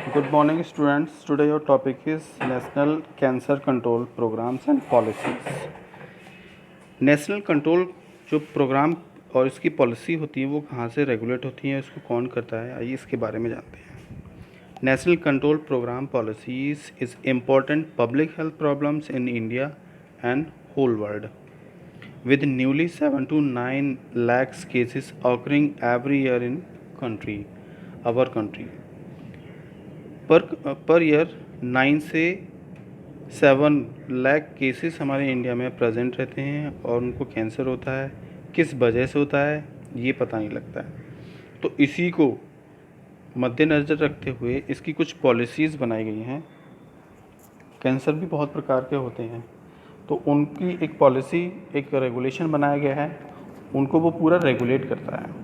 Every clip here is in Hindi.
Good morning, students. Today your topic is National Cancer Control Programs and Policies. National control जो प्रोग्राम और इसकी पॉलिसी होती है वो कहाँ से रेगुलेट होती है, इसको कौन करता है, आइए इसके बारे में जानते हैं। National control programme policies is important public health problems in India and whole world with newly 7 to 9 lakhs cases occurring every year in our country. Per year 9 से 7 लाख केसेस हमारे इंडिया में प्रेजेंट रहते हैं और उनको कैंसर होता है। किस वजह से होता है ये पता नहीं लगता है, तो इसी को मद्देनज़र रखते हुए इसकी कुछ पॉलिसीज़ बनाई गई हैं। कैंसर भी बहुत प्रकार के होते हैं, तो उनकी एक पॉलिसी, एक रेगुलेशन बनाया गया है, उनको वो पूरा रेगुलेट करता है।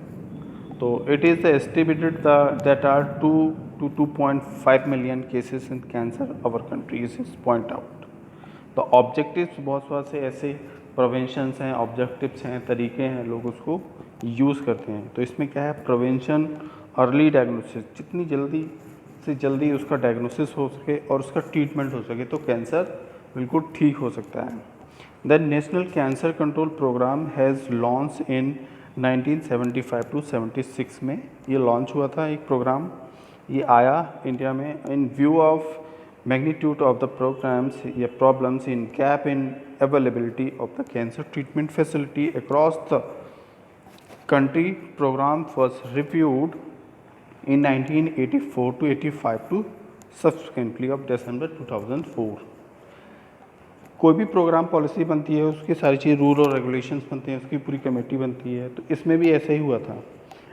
तो it is estimated that are 2 to 2.5 million cases in cancer our country is point out। तो ऑब्जेक्टिव्स बहुत से ऐसे प्रिवेंशंस हैं, ऑब्जेक्टिव्स हैं, तरीके हैं, लोग उसको यूज़ करते हैं। तो इसमें क्या है, प्रिवेंशन, अर्ली डायग्नोसिस, जितनी जल्दी से जल्दी उसका डायग्नोसिस हो सके और उसका ट्रीटमेंट हो सके तो कैंसर बिल्कुल ठीक हो सकता है। The national cancer control programme has launch in 1975 to 76 में ये लॉन्च हुआ था एक प्रोग्राम। ये आया इंडिया में in view of magnitude of the programmes या problems in gap in availability of the cancer treatment facility across the country. Programme was reviewed in 1984 to 85 to subsequently of December 2004। कोई भी प्रोग्राम पॉलिसी बनती है, उसकी सारी चीज़ रूल और रेगुलेशंस बनते हैं, उसकी पूरी कमेटी बनती है। तो इसमें भी ऐसा ही हुआ था।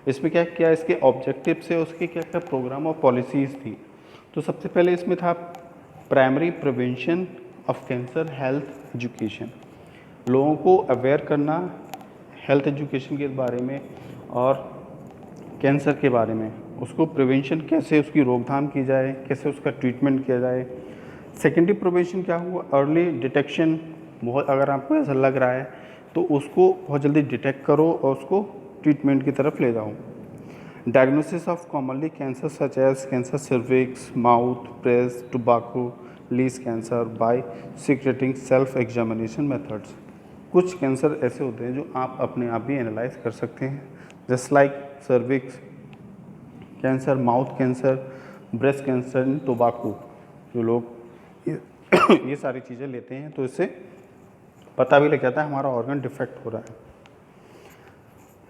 इसमें क्या क्या इसके ऑब्जेक्टिव्स है, उसके क्या क्या प्रोग्राम और पॉलिसीज़ थी। तो सबसे पहले इसमें था primary prevention of cancer health education, लोगों को अवेयर करना हेल्थ एजुकेशन के बारे में और कैंसर के बारे में, उसको प्रिवेंशन कैसे उसकी रोकथाम की जाए, कैसे उसका ट्रीटमेंट किया जाए। सेकेंडरी प्रिवेंशन क्या हुआ, अर्ली डिटेक्शन। बहुत अगर आपको ऐसा लग रहा है तो उसको बहुत जल्दी डिटेक्ट करो और उसको ट्रीटमेंट की तरफ ले जाओ। Diagnosis of commonly cancer such as cancer cervix, mouth, breast, tobacco lease cancer by secreting self examination methods. कुछ कैंसर ऐसे होते हैं जो आप अपने आप भी एनालाइज कर सकते हैं, just like cervix cancer, mouth cancer, breast cancer, tobacco. जो लोग ये सारी चीज़ें लेते हैं तो इससे पता भी लग जाता है हमारा ऑर्गन डिफेक्ट हो रहा है।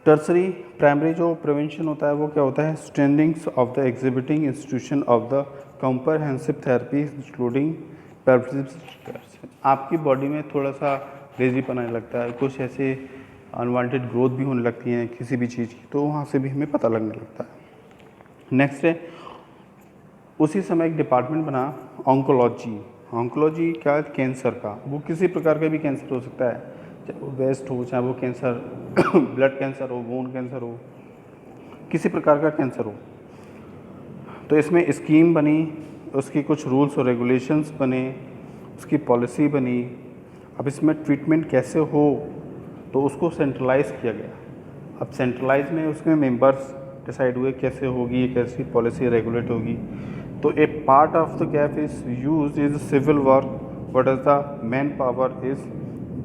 टर्सरी प्राइमरी जो प्रिवेंशन होता है वो क्या होता है, standings of the exhibiting institution of the comprehensive therapy including pelvic. आपकी बॉडी में थोड़ा सा लेजीपन आने लगता है, कुछ ऐसे अनवांटेड ग्रोथ भी होने लगती हैं किसी भी चीज़ की, तो वहाँ से भी हमें पता लगने लगता है। नेक्स्ट है, उसी समय एक डिपार्टमेंट बना ऑन्कोलॉजी। ऑन्कोलॉजी क्या है, कैंसर का, वो किसी प्रकार का भी कैंसर हो सकता है, चाहे वो वेस्ट हो, चाहे वो कैंसर ब्लड कैंसर हो, बोन कैंसर हो, किसी प्रकार का कैंसर हो। तो इसमें स्कीम बनी, उसकी कुछ रूल्स और रेगुलेशंस बने, उसकी पॉलिसी बनी। अब इसमें ट्रीटमेंट कैसे हो तो उसको सेंट्रलाइज किया गया। अब सेंट्रलाइज में उसमें मेंबर्स डिसाइड हुए कैसे होगी, ये कैसी पॉलिसी रेगुलेट होगी। तो a part of the gap is use is civil work, what is the man power is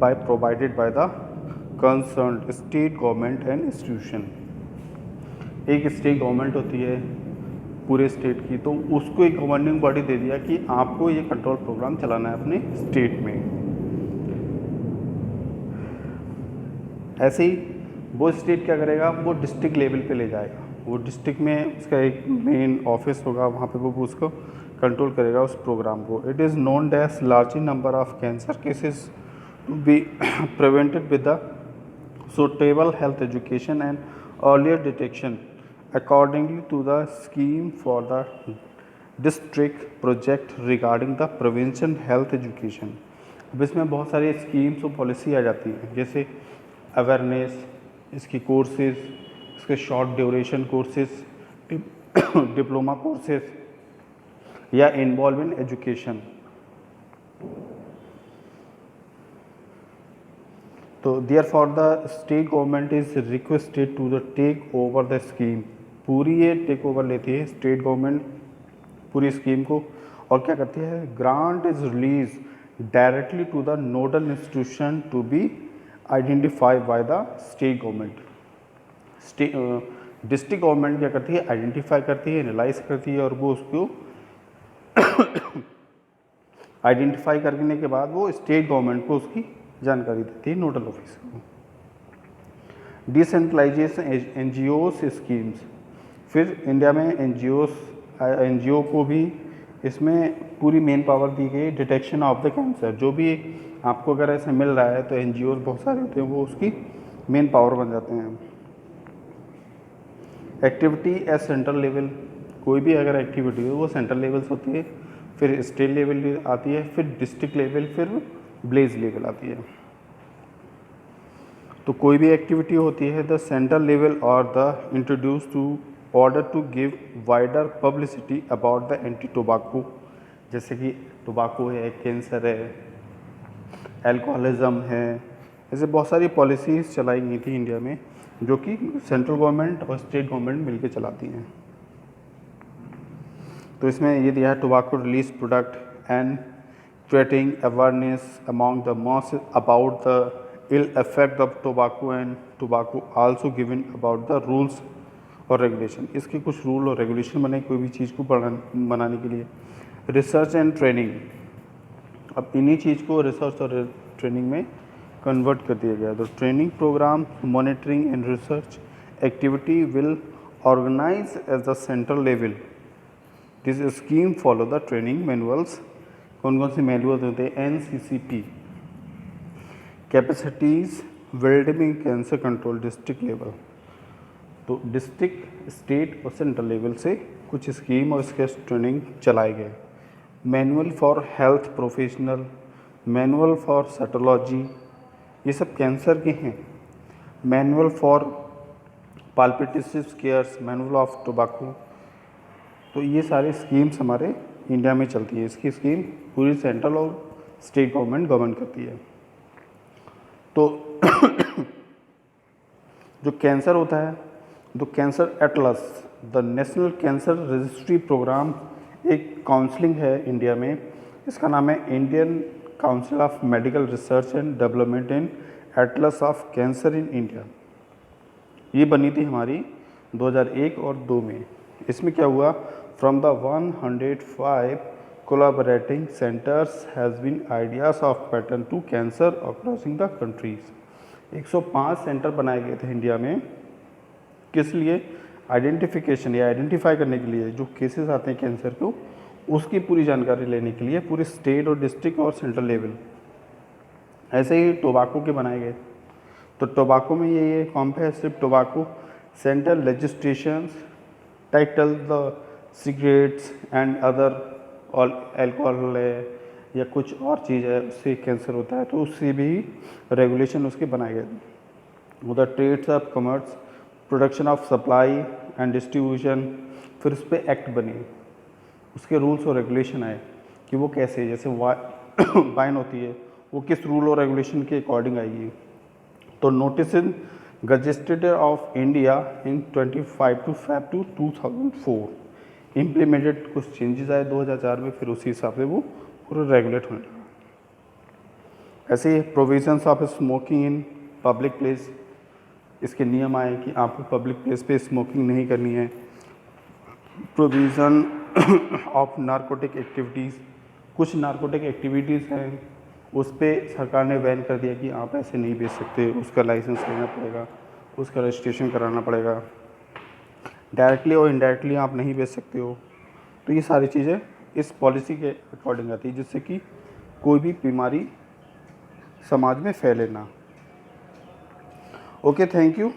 by provided by the concerned state government and institution. एक स्टेट गवर्नमेंट होती है पूरे स्टेट की, तो उसको एक गवर्निंग बॉडी दे दिया कि आपको ये कंट्रोल प्रोग्राम चलाना है अपने स्टेट में। ऐसे ही वो स्टेट क्या करेगा, वो डिस्ट्रिक्ट लेवल पे ले जाएगा, वो डिस्ट्रिक्ट में उसका एक मेन ऑफिस होगा, वहाँ पे वो उसको कंट्रोल करेगा उस प्रोग्राम को। It is known as large number of cancer cases to be prevented with the suitable health education and earlier detection accordingly to the scheme for the district project regarding the prevention health education। अब इसमें बहुत सारी स्कीम्स और पॉलिसी आ जाती है, जैसे अवेयरनेस, इसकी कोर्सेज, इसके short duration courses, diploma courses या इन्वॉल्व इन एजुकेशन। तो therefore the state government is requested to the take over the scheme. पूरी ये टेक ओवर लेती है स्टेट गवर्नमेंट पूरी स्कीम को। और क्या करती है, grant is release directly to the nodal institution to be identified by the state government. District government क्या करती है, आइडेंटिफाई करती है, एनालाइज करती है, और वो उसको आइडेंटिफाई करने के बाद वो स्टेट गवर्नमेंट को उसकी जानकारी देती है, नोडल ऑफिसर को। डिसेंट्रलाइजेशन एनजीओस स्कीम्स, फिर इंडिया में एनजीओ को भी इसमें पूरी मेन पावर दी गई, डिटेक्शन ऑफ द कैंसर। जो भी आपको अगर ऐसे मिल रहा है तो एनजीओ बहुत सारे होते हैं, वो उसकी मेन पावर बन जाते हैं। एक्टिविटी एट सेंट्रल लेवल, कोई भी अगर एक्टिविटी हो वो सेंट्रल लेवल से होती है, फिर स्टेट लेवल आती है, फिर डिस्ट्रिक्ट लेवल, फिर विलेज लेवल आती है। तो कोई भी एक्टिविटी होती है द सेंट्रल लेवल और the introduce to order to give wider publicity about the anti tobacco, जैसे कि टोबैको है, कैंसर है, एल्कोहलिज्म है, ऐसे बहुत सारी पॉलिसीज़ चलाई गई थी इंडिया में जो कि सेंट्रल गवर्नमेंट और स्टेट गवर्नमेंट मिलकर चलाती हैं। तो इसमें ये दिया है, tobacco release product and creating awareness among the masses about the ill effect of tobacco and tobacco, also given about the rules और रेगुलेशन। इसके कुछ रूल और रेगुलेशन बने कोई भी चीज़ को बनाने के लिए। रिसर्च एंड ट्रेनिंग, अब इन्हीं चीज़ को रिसर्च और ट्रेनिंग में कन्वर्ट कर दिया गया। तो training programme, monitoring and research activity will organise at the central level. This scheme follow the training manuals. कौन कौन से मैनुअल होते हैं, NCCP, capacities building cancer control district level. तो डिस्ट्रिक्ट, स्टेट और सेंट्रल लेवल से कुछ स्कीम और इसके ट्रेनिंग चलाए गए। Manual for health professional, manual for cytology, ये सब कैंसर के हैं। Manual for palliative cares, manual of tobacco. तो ये सारी स्कीम्स हमारे इंडिया में चलती है। इसकी स्कीम पूरी सेंट्रल और स्टेट गवर्नमेंट करती है। तो जो कैंसर होता है, तो cancer atlas, the national cancer registry programme, एक काउंसलिंग है इंडिया में, इसका नाम है Indian council of medical research and development in atlas of cancer in India. ये बनी थी हमारी 2001 और 2 में। इसमें क्या हुआ, from the 105 collaborating centers has been ideas of pattern to cancer across the countries। 105 centre बनाए गए थे इंडिया में, किस लिए, आइडेंटिफिकेशन या आइडेंटिफाई करने के लिए जो केसेस आते हैं कैंसर को, उसकी पूरी जानकारी लेने के लिए पूरे स्टेट और डिस्ट्रिक्ट और सेंट्रल लेवल। ऐसे ही टोबैको के बनाए गए। तो टोबैको में ये कौन पे है, सिर्फ tobacco. Central legislations title the cigarettes and other all, alcohol है या कुछ और चीज़ है उससे कैंसर होता है, तो उससे भी रेगुलेशन उसके बनाए गए। उधर trades of commerce, production of supply and distribution, फिर उस पर एक्ट बने, उसके रूल्स और रेगुलेशन आए कि वो कैसे, जैसे वाइन होती है वो किस रूल और रेगुलेशन के अकॉर्डिंग आएगी। तो notice in gazetted of India in 25 Feb 2004 implemented, कुछ चेंजेस आए 2004 में, फिर उसी हिसाब से वो पूरा रेगुलेट होने लगा। ऐसे ही provisions of smoking in public place, इसके नियम आए कि आपको पब्लिक प्लेस पे स्मोकिंग नहीं करनी है। प्रोविज़न ऑफ नारकोटिक एक्टिविटीज़, कुछ नारकोटिक एक्टिविटीज़ हैं उस पर सरकार ने बैन कर दिया कि आप ऐसे नहीं बेच सकते, उसका लाइसेंस लेना पड़ेगा, उसका रजिस्ट्रेशन कराना पड़ेगा, डायरेक्टली और इनडायरेक्टली आप नहीं बेच सकते हो। तो ये सारी चीज़ें इस पॉलिसी के अकॉर्डिंग आती है, जिससे कि कोई भी बीमारी समाज में फैले ना। Okay, thank you.